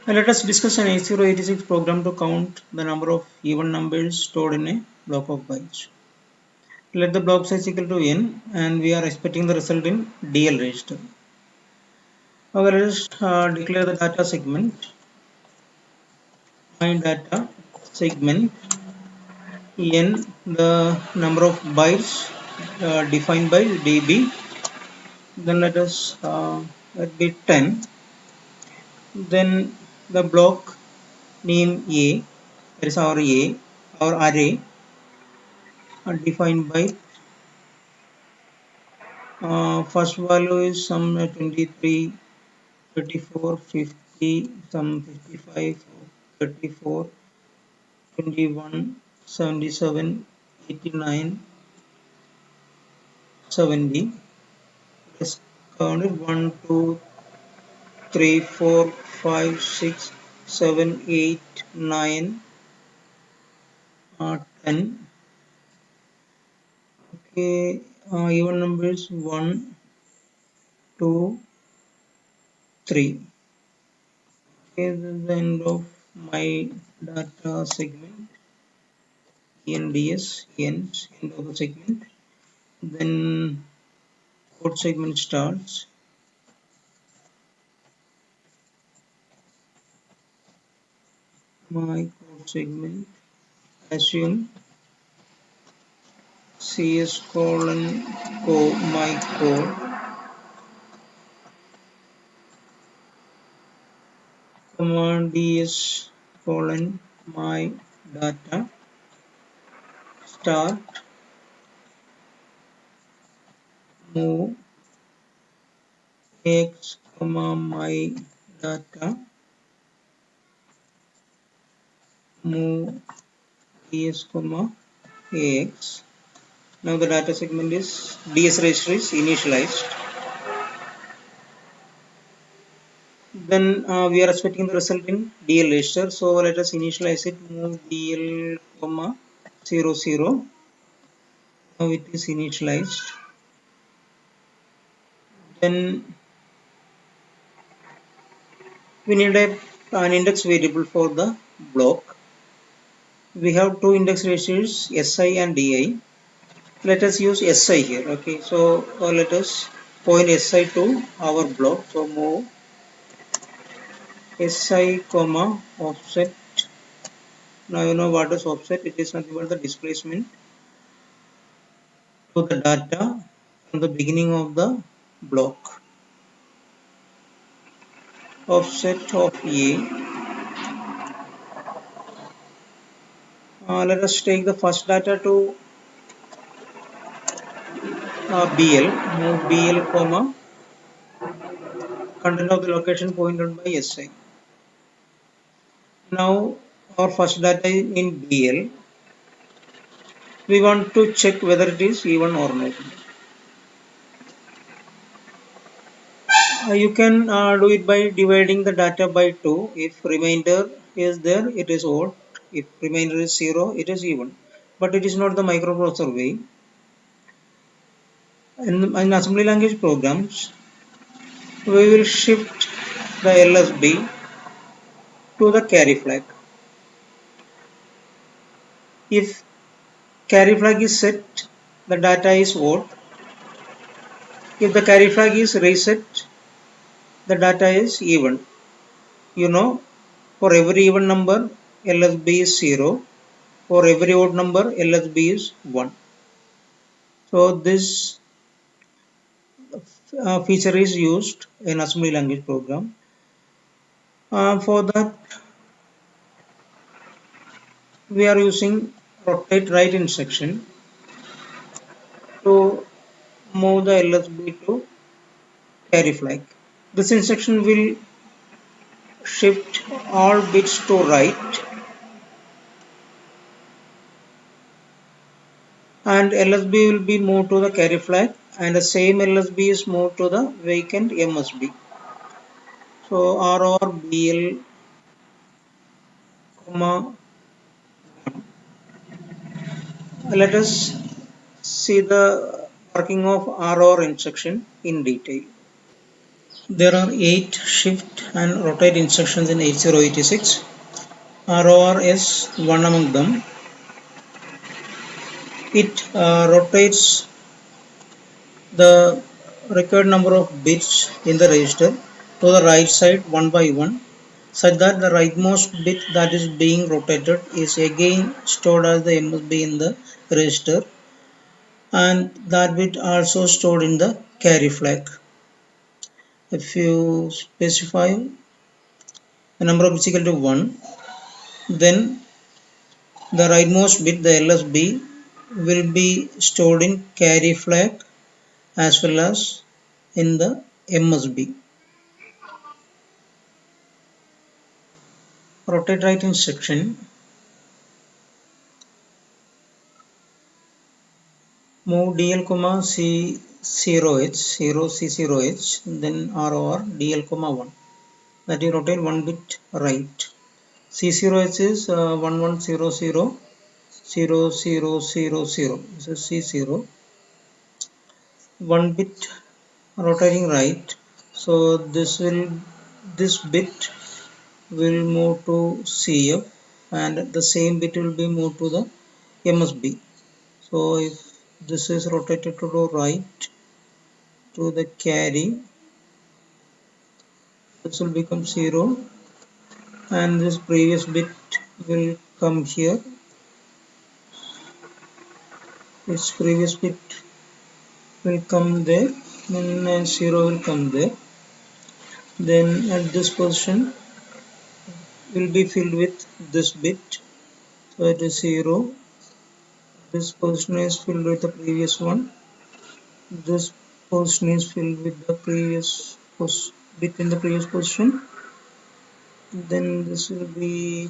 Let us discuss an 8086 program to count the number of even numbers stored in a block of bytes. Let the block size equal to n, and we are expecting the result in DL register. Now let us declare the data segment. My data segment n, the number of bytes defined by db. Then let us let be 10. Then the block name A, that is our array defined by first value is some 23, 34, 50, some 55, 34, 21, 77, 89, 70. Let's count it 1, 2, 3, 4, 5, 6, 7, 8, 9, 10. Okay, even numbers 1, 2, 3. Okay, this is the end of my data segment. ENDS, ends, end of the segment. Then code segment starts. My code segment assume cs colon my code command ds colon my data start move x comma my data move ds comma x. Now the data segment is ds register is initialized. Then we are expecting the result in DL register. So let us initialize it. Move DL comma 0 0. Now it is initialized. Then we need an index variable for the block. We have two index registers SI and DI. Let us use SI here. Okay, so let us point SI to our block. So move SI comma offset. Now you know what is offset. It is nothing but the displacement to the data from the beginning of the block. Offset of A. Let us take the first data to BL. Move BL comma content of the location pointed by SI. Now our first data is in BL. We want to check whether it is even or not. You can do it by dividing the data by 2. If remainder is there, it is odd. If remainder is 0, it is even. But it is not the microprocessor way. In assembly language programs, we will shift the LSB to the carry flag. If carry flag is set, the data is odd. If the carry flag is reset, the data is even. You know, for every even number, LSB is 0. For every odd number, LSB is 1. So this feature is used in assembly language program. For that, we are using rotate right instruction to move the LSB to carry flag. This instruction will shift all bits to right and LSB will be moved to the carry flag and the same LSB is moved to the vacant MSB. So ROR-BL, let us see the working of ROR instruction in detail. There are 8 shift and rotate instructions in 8086. ROR is one among them. It rotates the required number of bits in the register to the right side one by one, such that the rightmost bit that is being rotated is again stored as the MSB in the register, and that bit also stored in the carry flag. If you specify a number of bits equal to 1, then the rightmost bit, the LSB, will be stored in carry flag as well as in the MSB. Rotate right instruction, move DL comma C0H 0 C0H, then ROR DL comma 1, that you rotate one bit right. C0H is 1100 0000, this is C0, one bit rotating right, so this bit will move to CF and the same bit will be moved to the MSB. So if this is rotated to the right to the carry, this will become 0 and this previous bit will come here, this previous bit will come there, then 0 will come there, then at this position will be filled with this bit, so it is 0, this position is filled with the previous one, this position is filled with the previous bit in the previous position, then this will be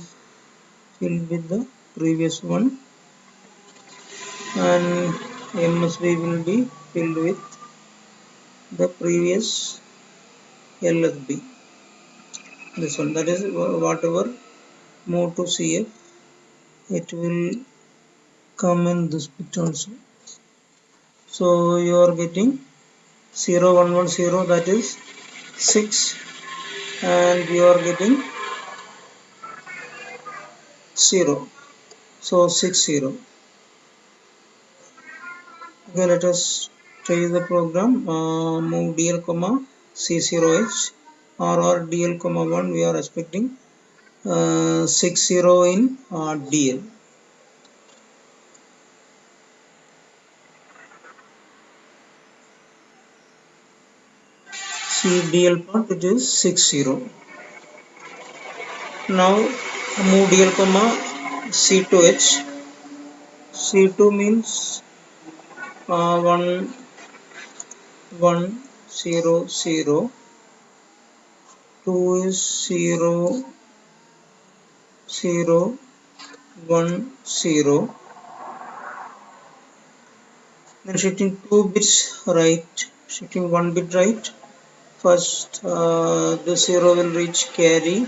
filled with the previous one, and MSB will be filled with the previous LSB. This one, that is whatever move to CF, it will come in this bit also. So you are getting 0110, that is 6, and you are getting 0, so 60. Okay, let us try the program. Move DL comma C0H or DL comma 1, we are expecting 60 in DL. See DL part, it is 60. Now move DL comma C2H. C2 means 1 1 0 0. 2 is 0 0 1 0. Then shifting 2 bits right, shifting 1 bit right. First the 0 will reach carry,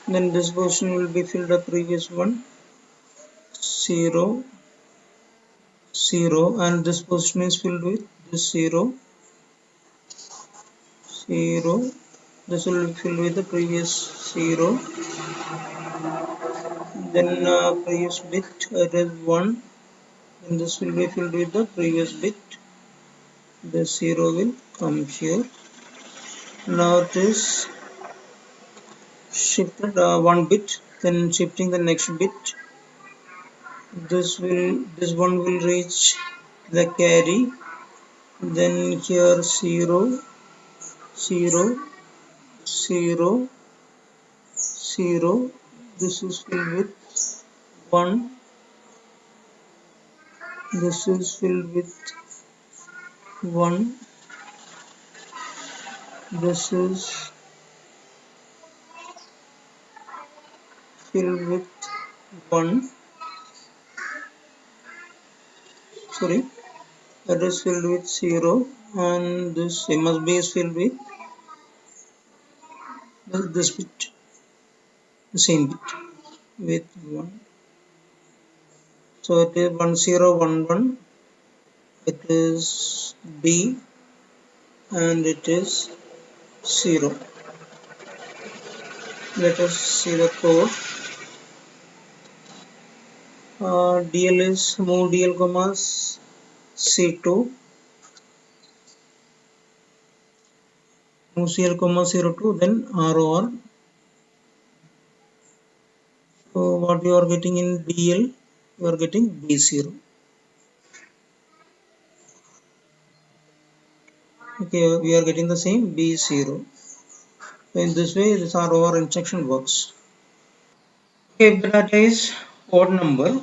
then this portion will be filled the previous one, 0 0, and this portion is filled with this 0 0, this will be filled with the previous 0, then previous bit, it is 1, and this will be filled with the previous bit, the 0 will come here. Now it is shifted 1 bit, then shifting the next bit, this one will reach the carry, then here 0 0 0 0, this is filled with 1, this is filled with 1, this is filled with 1, sorry, that is filled with 0, and this MSB is filled with this bit, the same bit with 1. So it is 1011, it is B and it is 0. Let us see the code. DL is move DL commas C2, move CL comma 02, then ROR. So what you are getting in DL, you are getting B0. Okay, we are getting the same B0. So in this way, this ROR instruction works. Okay, if the data is odd number,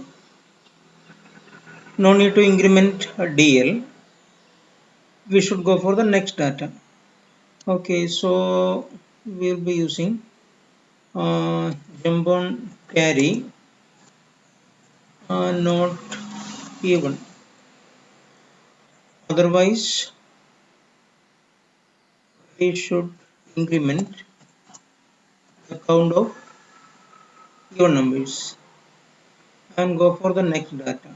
no need to increment DL. We should go for the next data. Okay, so we'll be using jump on carry, not even. Otherwise, we should increment the count of even numbers and go for the next data.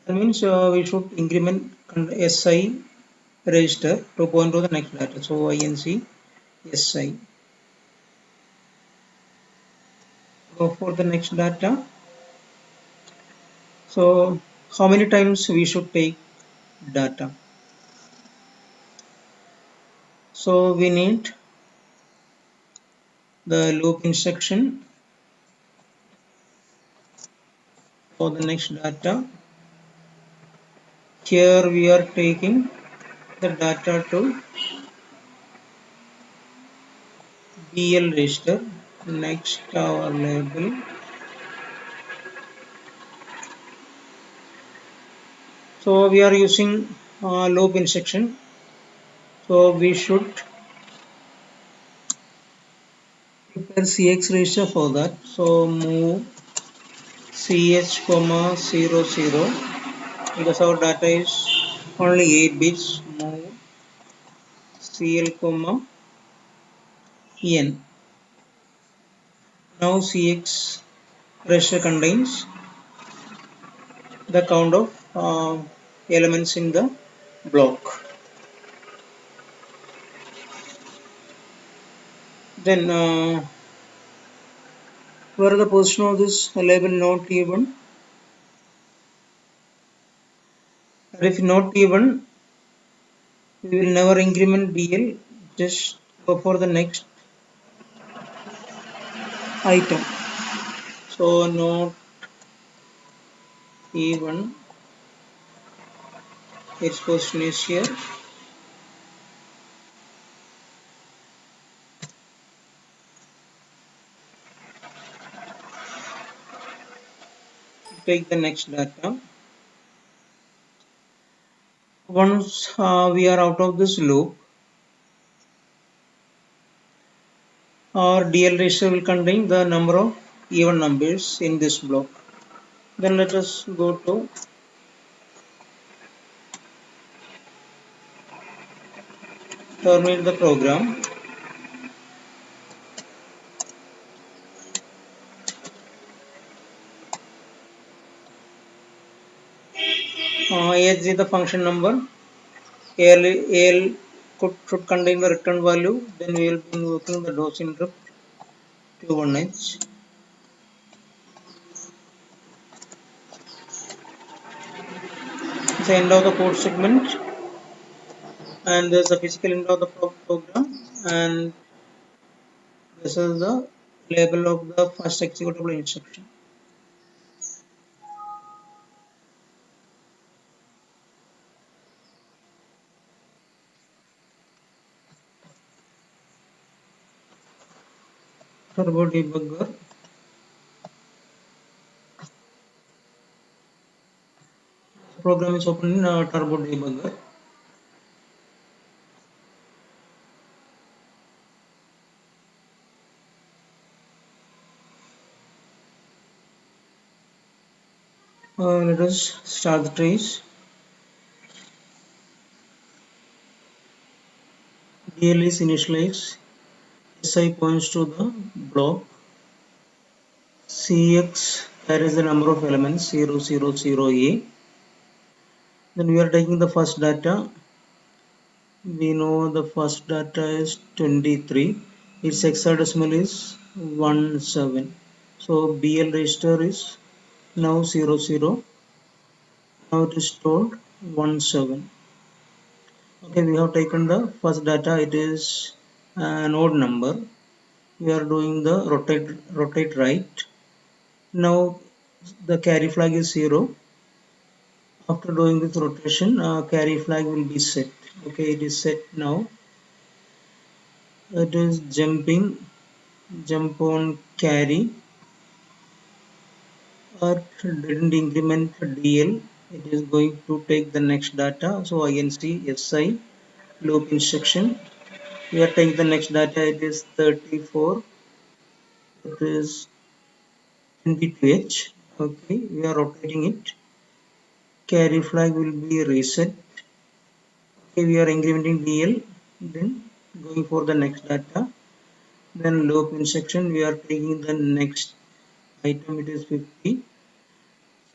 That means we should increment SI register to point to the next data. So INC SI. Go for the next data. So how many times we should take data? So we need the loop instruction for the next data. Here we are taking the data to BL register. Next our label. So we are using loop instruction. So we should prepare CX register for that. So move CH comma 00, because our data is only 8 bits. Move CL comma N. Now CX register contains the count of elements in the block. Then where the position of this label not even? If not even, we will never increment DL. Just go for the next item. So not even, its position is here. Take the next data. Once we are out of this loop, our DL register will contain the number of even numbers in this block. Then let us go to terminate the program. AH is the function number. AL should contain the return value. Then we will be invoking the DOS interrupt Q1H. It's the end of the code segment, and there's the physical end of the program, and this is the label of the first executable instruction. Turbo debugger. The program is open in Turbo debugger. Let us start the trace. DL is initialized. SI points to the block. Cx carries the number of elements 0, 0, 0, A. Then we are taking the first data. We know the first data is 23. Its hexadecimal is 17. So BL register is now 00. Now it is told 17. Okay, we have taken the first data. It is an odd number. We are doing the rotate right. Now the carry flag is 0. After doing this rotation, carry flag will be set. Okay, it is set now. It is jumping, jump on carry, or didn't increment DL. It is going to take the next data. So I can see SI loop instruction. We are taking the next data. It is 34. It is 22H. Okay, we are rotating it. Carry flag will be reset. Okay, we are incrementing DL. Then going for the next data. Then loop instruction. We are taking the next item. It is 50.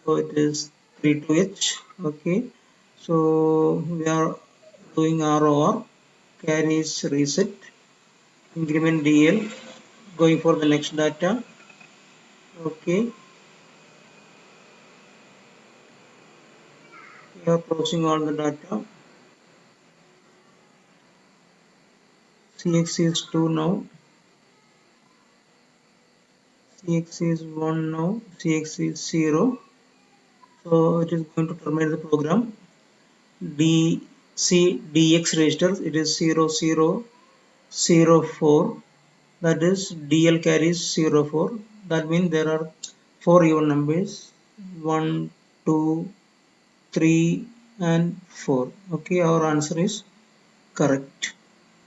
So it is 32H. Okay, so we are doing ROR. Carry is reset. Increment DL. Going for the next data. Okay, we are processing all the data. CX is 2 now. CX is 1 now. CX is 0. So it is going to terminate the program. DX register, it is 0004. That is DL carries 04. That means there are 4 even numbers: 1, 2, 3, and 4. Okay, our answer is correct.